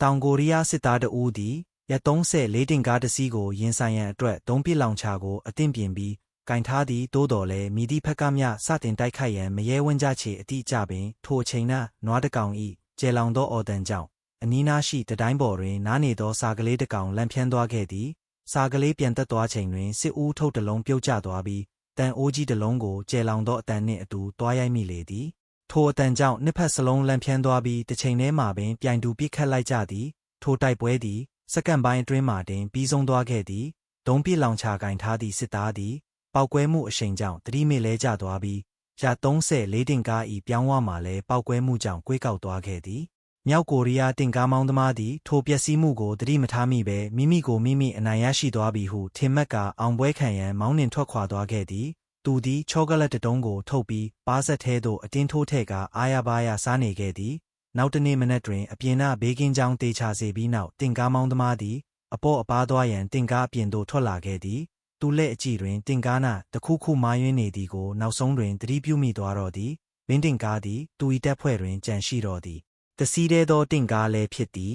တောင်ကိုရီးယားစစ်သားတဦးသည်ရက်34တင်ကားတစ်စီးကိုရင်ဆိုင်ရန်အတွက်3ပစ်လောင်ချကိုအသင့်ပြင်ပြီးကင်ထားသည်သို့တော်လည်းမိသည့်ဖက်ကမျှစတင်တိုက်ခိုက်ရန်မရဲဝန်းကြချေအတိအကျပင်ထိုအချိန်နွားတကောင်၏ကျဲလောင်သောအော်တန်ကြောင့်အနီးနားရှိတတိုင်းပေါ်တွင်နားနေသောစာကလေးတစ်ကောင်လန့်ဖျန်းသွားခဲ့သည်စာကလေးပြန်တက်သွားချိန်တွင်စစ်ဦးထုတ်တလုံးပြုတ်ကျသွားပြီးတန်အိုးကြီးတစ်လုံးကိုကျဲလောင်သောအတန်နှင့်အတူတွားရိုက်မိလေသည်ထိုအတန်ကြောင့်နှစ်ဖက်စလုံးလန့်ဖျန်းသွားပြီးတစ်ချိန်တည်းမှာပင်ပြိုင်တူပစ်ခတ်လိုက်ကြသည်ထိုတိုက်ပွဲသည်စက္ကန့်ပိုင်းအတွင်းမှာတင်ပြီးဆုံးသွားခဲ့သည်ဒုံးပစ်လောင်ချကင်ထားသည့်စစ်သားသည်ပောက်ကွဲမှုအရှိန်ကြောင့်သတိမေ့လဲကျသွားပြီးရာ34တင်ကား၏ပြောင်းဝမှာလည်းပောက်ကွဲမှုကြောင့်ကွေးကောက်သွားခဲ့သည်မြောက်ကိုရီးယားတင်ကားမောင်းသမားသည်ထိုပျက်စီးမှုကိုသတိမထားမိဘဲမိမိကိုမိမိအနိုင်ရရှိသွားပြီဟုထင်မှတ်ကာအောင်ပွဲခံရန်မောင်းနှင်ထွက်ခွာသွားခဲ့သည်သူသည်ချောကလက်တုံးကိုထုတ်ပြီးပါးစက်ထဲသို့အတင်းထိုးထည့်ကာအားရပါးရစားနေခဲ့သည်နောက်တနေ့မနက်တွင်အပြင်ဘေးကင်းကြောင်းတေချာစေပြီးနောက်တင်ကားမောင်းသမားသည်အပေါ့အပါးသွားရန်တင်ကားအပြင်သို့ထွက်လာခဲ့သည်သူလက်အကြည့်တွင်တင်ကားတခုခုမာယွင်းနေသည်ကိုနောက်ဆုံးတွင်သတိပြုမိသွားတော့သည်ဝင်းတင်ကားသည်သူ၏တပ်ဖွဲ့တွင်ကြန့်ရှိတော့သည်တစီးသေးသောတင်ကားလည်းဖြစ်သည်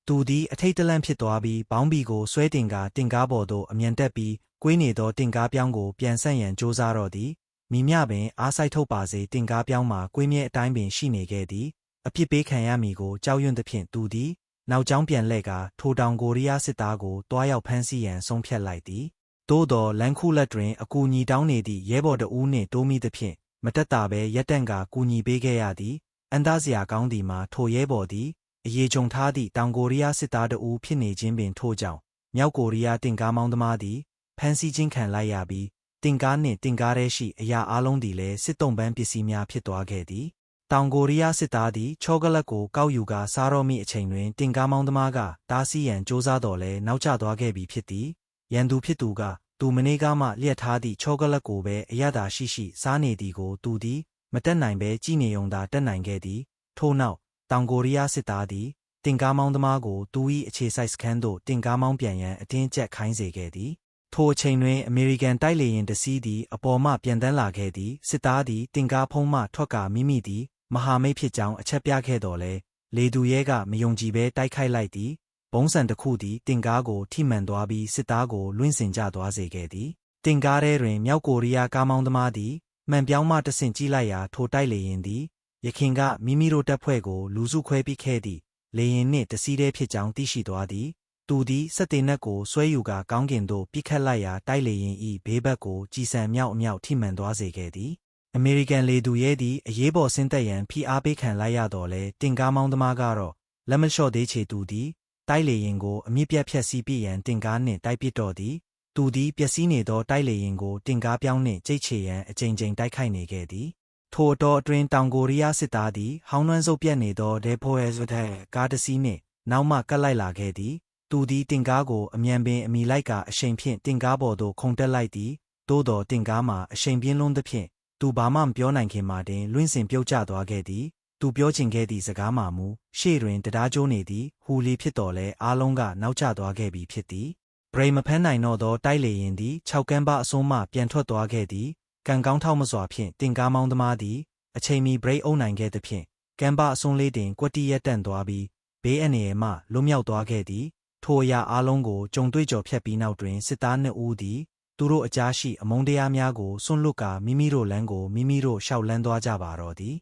သူသည်အထိတ်တလန့်ဖြစ်သွားပြီးဘောင်းဘီကိုဆွဲတင်ကာတင်ကားပေါ်သို့အမြန်တက်ပြီးကွေးနေသောတင်ကားပြောင်းကိုပြန်ဆက်ရန်ကြိုးစားတော့သည်မိမျှပင်အားစိုက်ထုတ်ပါစေတင်ကားပြောင်းမှာကွေးမြဲအတိုင်းပင်ရှိနေခဲ့သည်အဖြစ်ပေးခံရမည်ကိုကြောက်ရွံ့သဖြင့်သူသည်နောက်ကျောင်းပြန်လှည့်ကာထိုတောင်ကိုရီးယားစစ်သားကိုတွားရောက်ဖမ်းဆီးရန်ဆုံးဖြတ်လိုက်သည်သို့သောလမ်းခုလက်တွင်အကူအညီတောင်းနေသည့်ရဲဘော်တဦးနှင့်တိုးမိသဖြင့်မတက်တာဘဲရက်တန့်ကာကူညီပေးခဲ့ရသည်အန်သားစရာကောင်းသည်မှာထိုရဲဘော်သည်အရေးကြုံထားသည့်တောင်ကိုရီးယားစစ်သားတဦးဖြစ်နေခြင်းပင်ထို့ကြောင့်မြောက်ကိုရီးယားတင်ကားမောင်းသမားသည်ဖမ်းဆီးခြင်းခံလိုက်ရပြီးတင်ကားနှင့်တင်ကားထဲရှိအရာအလုံးသည်လည်းစစ်တုံးပန်းပစ္စည်းများဖြစ်သွားခဲ့သည်တောင်ကိုရီးယားစစ်သားသည်ချောကလက်ကိုကောက်ယူကာစားတော့မိအချိန်တွင်တင်ကားမောင်းသမားကတားဆီးရန်ကြိုးစားတော်လဲနောက်ကျသွားခဲ့ပြီဖြစ်သည်ရန်သူဖြစ်သူကသူမနေ့ကမှလျက်ထားသည့်ချောကလက်ကိုပဲအရသာရှိစားနေသည်ကိုသူသည်မတက်နိုင်ဘဲကြည်နေုံသာတက်နိုင်ခဲ့သည်ထို့နောက်တောင်ကိုရီးယားစစ်သားသည်တင်ကားမောင်းသမားကိုသူ၏အခြေစိုက်စခန်းသို့တင်ကားမောင်းပြန်ရန်အတင်းကျပ်ခိုင်းစေခဲ့သည်ထိုအချိန်တွင်အမေရိကန်တိုက်လေယာဉ်တစ်စီးသည်အပေါ်မှပြန်တန်းလာခဲ့သည်စစ်သားသည်တင်ကားဖုံးမှထွက်ကာမိမိသည်မဟာမိတ်ဖြစ်ကြောင်းအချက်ပြခဲ့တော်လဲလေသူရဲကမယုံကြည်ဘဲတိုက်ခိုက်လိုက်သည်ဘုံစံတစ်ခုသည်တင်ကားကိုထိမှန်သွားပြီးစစ်သားကိုလွင့်စင်ကျသွားစေခဲ့သည်တင်ကားထဲတွင်မြောက်ကိုရီးယားကားမောင်းသမားသည်မှန်ပြောင်းမှတဆင့်ကြည့်လိုက်ရာထိုတိုက်လေယာဉ်သည်ယခင်ကမိမိတို့တပ်ဖွဲ့ကိုလူစုခွဲပြီးခဲ့သည့်လေယာဉ်နှင့်တစီးတည်းဖြစ်ကြောင်းသိရှိသွားသည်သူသည်စက်တင်နက်ကိုဆွဲယူကာကောင်းကင်သို့ပစ်ခတ်လိုက်ရာတိုက်လေယာဉ်၏ဘေးဘက်ကိုကြည်စံမြောက်အမြောက်ထိမှန်သွားစေခဲ့သည်အမေရိကန်လေသူရဲသည်အရေးပေါ်ဆင်းသက်ရန်ဖိအားပေးခံလိုက်ရတော့လဲတင်ကားမောင်းသမားကတော့လက်မလျှော့သေးချေသူသည်တိုက်လေယာဉ်ကိုအမြင့်ပြတ်ဖြတ်စီးပြရန်တင်ကားနှင့်တိုက်ပစ်တော့သည်သူသည်ပျက်စီးနေသောတိုက်လေယာဉ်ကိုတင်ကားပြောင်းနှင့်ကြိတ်ချေရန်အကြိမ်ကြိမ်တိုက်ခိုက်နေခဲ့သည်ထိုအတော်အတွင်းတောင်ကိုရီးယားစစ်သားသည်ဟောင်းနှွမ်းစုပ်ပြတ်နေသောဒေဖိုအဲဇဒဲကားတစ်စီးနှင့်နောက်မှကပ်လိုက်လာခဲ့သည်သူသည်တင်ကားကိုအမြန်ပင်အမိလိုက်ကာအရှိန်ဖြင့်တင်ကားပေါ်သို့ခုန်တက်လိုက်သည်သို့တော်တင်ကားမှာအရှိန်ပြင်းလွန်းသဖြင့်သူဘာမှမပြောနိုင်ခင်မှာတင်လွင့်စင်ပြုတ်ကျသွားခဲ့သည်သူပြောချင်ခဲ့သည့်စကားမှာမူရှေ့တွင်တရားကျိုးနေသည်ဟူလီဖြစ်တော်လဲအားလုံးကနောက်ကျသွားခဲ့ပြီဖြစ်သည်ဘရိမဖမ်းနိုင်တော့သောတိုက်လေရင်သည်6ကမ်းပါအစွန်းမှပြန်ထွက်သွားခဲ့သည်ကံကောင်းထောက်မစွာဖြင့်တင်ကားမောင်းသမားသည်အချိန်မီဘရိအုပ်နိုင်ခဲ့သဖြင့်ကမ်းပါအစွန်းလေးတင်ကွက်တီရက်တန့်သွားပြီးဘေးအန္တရာယ်မှလွတ်မြောက်သွားခဲ့သည်ထိုအရာအားလုံးကိုကြုံတွေ့ကြော်ဖြတ်ပြီးနောက်တွင်စစ်သား2ဦးသည်သူတို့အကြားရှိအမုန်းတရားများကိုစွန့်လွတ်ကာမိမိတို့လမ်းကိုမိမိတို့ရှောက်လန်းသွားကြပါတော့သည်